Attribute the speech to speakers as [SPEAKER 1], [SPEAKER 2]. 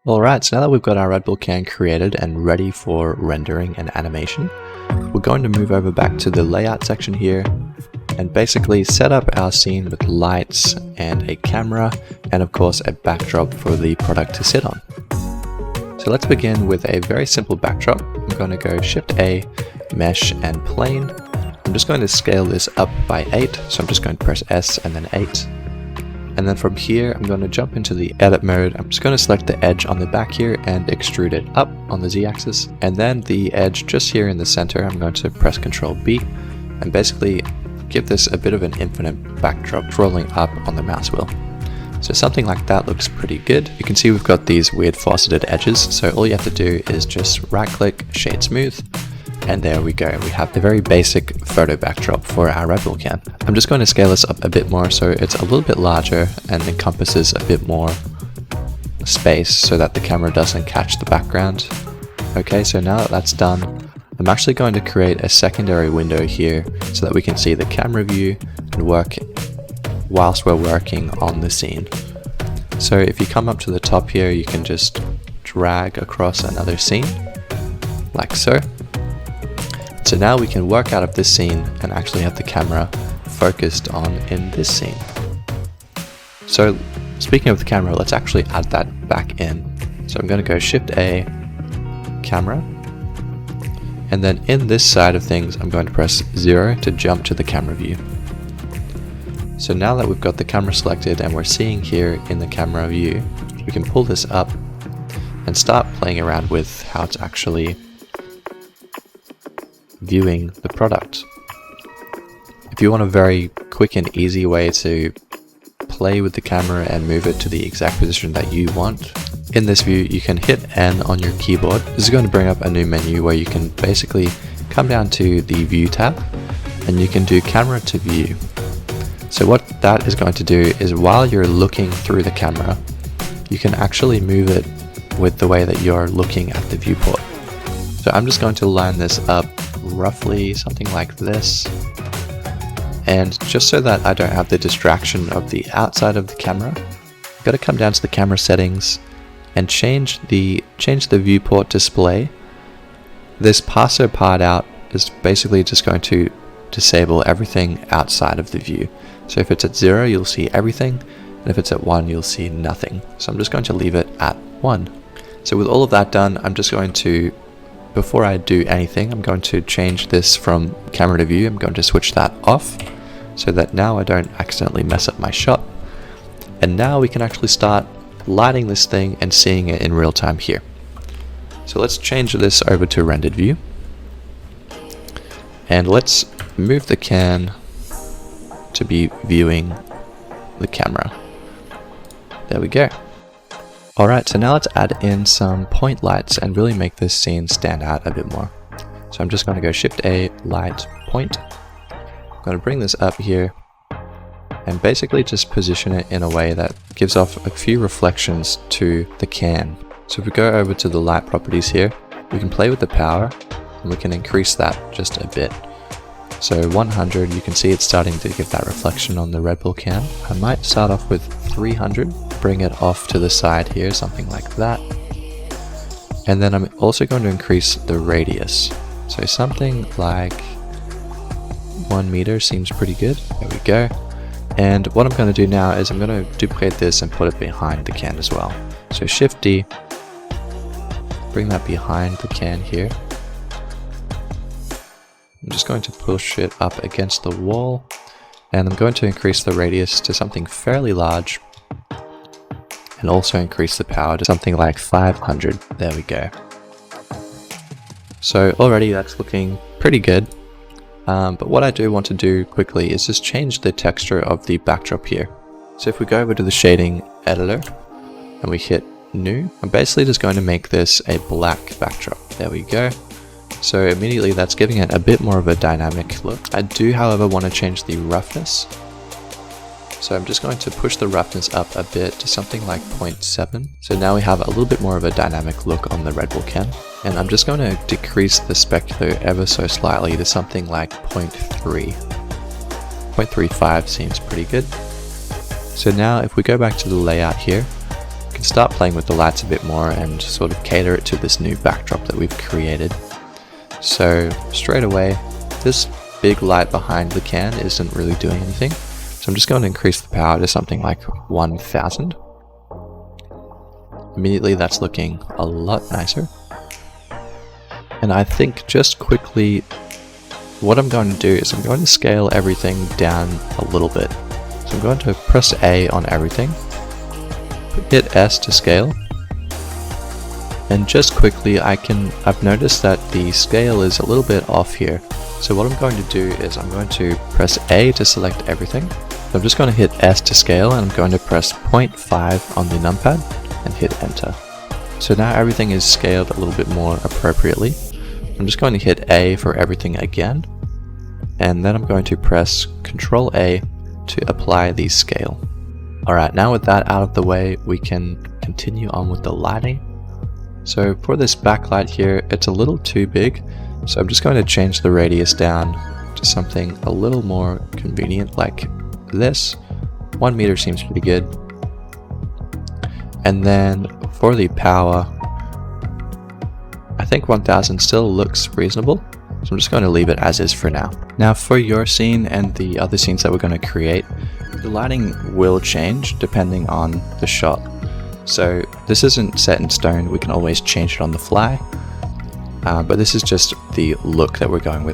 [SPEAKER 1] Alright, so now that we've got our Red Bull can created and ready for rendering and animation, we're going to move over back to the layout section here and basically set up our scene with lights and a camera and of course a backdrop for the product to sit on. So let's begin with a very simple backdrop. I'm going to go Shift A, Mesh and Plane. I'm just going to scale this up by 8, so I'm just going to press S and then 8. And then from here, I'm going to jump into the edit mode. I'm just going to select the edge on the back here and extrude it up on the Z-axis. And then the edge just here in the center, I'm going to press Ctrl B and basically give this a bit of an infinite backdrop rolling up on the mouse wheel. So something like that looks pretty good. You can see we've got these weird faceted edges. So all you have to do is just right click, shade smooth. And there we go, we have a very basic photo backdrop for our Red Bull can. I'm just going to scale this up a bit more so it's a little bit larger and encompasses a bit more space so that the camera doesn't catch the background. Okay, so now that that's done, I'm actually going to create a secondary window here so that we can see the camera view and work whilst we're working on the scene. So if you come up to the top here, you can just drag across another scene, like so. So now we can work out of this scene and actually have the camera focused on in this scene. So speaking of the camera, let's actually add that back in. So I'm going to go Shift A, Camera, and then in this side of things I'm going to press 0 to jump to the camera view. So now that we've got the camera selected and we're seeing here in the camera view, we can pull this up and start playing around with how it's actually viewing the product. If you want a very quick and easy way to play with the camera and move it to the exact position that you want, in this view you can hit N on your keyboard. This is going to bring up a new menu where you can basically come down to the View tab and you can do Camera to View. So what that is going to do is while you're looking through the camera, you can actually move it with the way that you're looking at the viewport. So I'm just going to line this up roughly something like this, and just so that I don't have the distraction of the outside of the camera, I've got to come down to the camera settings and change the viewport display. This passo part out is basically just going to disable everything outside of the view. So if it's at 0 you'll see everything, and if it's at 1 you'll see nothing. So I'm just going to leave it at 1. So with all of that done, I'm just going to, before I do anything, I'm going to change this from camera to view. I'm going to switch that off so that now I don't accidentally mess up my shot. And now we can actually start lighting this thing and seeing it in real time here. So let's change this over to rendered view. And let's move the can to be viewing the camera. There we go. Alright, so now let's add in some point lights and really make this scene stand out a bit more. So I'm just going to go Shift A, Light, Point. I'm going to bring this up here and basically just position it in a way that gives off a few reflections to the can. So if we go over to the light properties here, we can play with the power and we can increase that just a bit. So 100, you can see it's starting to give that reflection on the Red Bull can. I might start off with 300, bring it off to the side here, something like that. And then I'm also going to increase the radius. So something like 1 meter seems pretty good. There we go. And what I'm going to do now is I'm going to duplicate this and put it behind the can as well. So Shift D, bring that behind the can here. I'm just going to push it up against the wall, and I'm going to increase the radius to something fairly large, and also increase the power to something like 500. There we go. So already that's looking pretty good, but what I do want to do quickly is just change the texture of the backdrop here. So if we go over to the shading editor and we hit new, I'm basically just going to make this a black backdrop. There we go. So immediately that's giving it a bit more of a dynamic look. I do, however, want to change the roughness. So I'm just going to push the roughness up a bit to something like 0.7. So now we have a little bit more of a dynamic look on the Red Bull can. And I'm just going to decrease the specular ever so slightly to something like 0.3. 0.35 seems pretty good. So now if we go back to the layout here, can start playing with the lights a bit more and sort of cater it to this new backdrop that we've created. So straight away, this big light behind the can isn't really doing anything. So I'm just going to increase the power to something like 1000. Immediately that's looking a lot nicer. And I think just quickly, what I'm going to do is I'm going to scale everything down a little bit. So I'm going to press A on everything, hit S to scale, and just quickly I've noticed that the scale is a little bit off here. So what I'm going to do is I'm going to press A to select everything. So I'm just going to hit S to scale, and I'm going to press 0.5 on the numpad and hit enter. So now everything is scaled a little bit more appropriately. I'm just going to hit A for everything again, and then I'm going to press Ctrl A to apply the scale. Alright, now with that out of the way, we can continue on with the lighting. So for this backlight here, it's a little too big, so I'm just going to change the radius down to something a little more convenient like this. 1 meter seems pretty good. And then for the power, I think 1000 still looks reasonable, so I'm just going to leave it as is for now. Now for your scene and the other scenes that we're going to create, the lighting will change depending on the shot. So this isn't set in stone, we can always change it on the fly, but this is just the look that we're going with.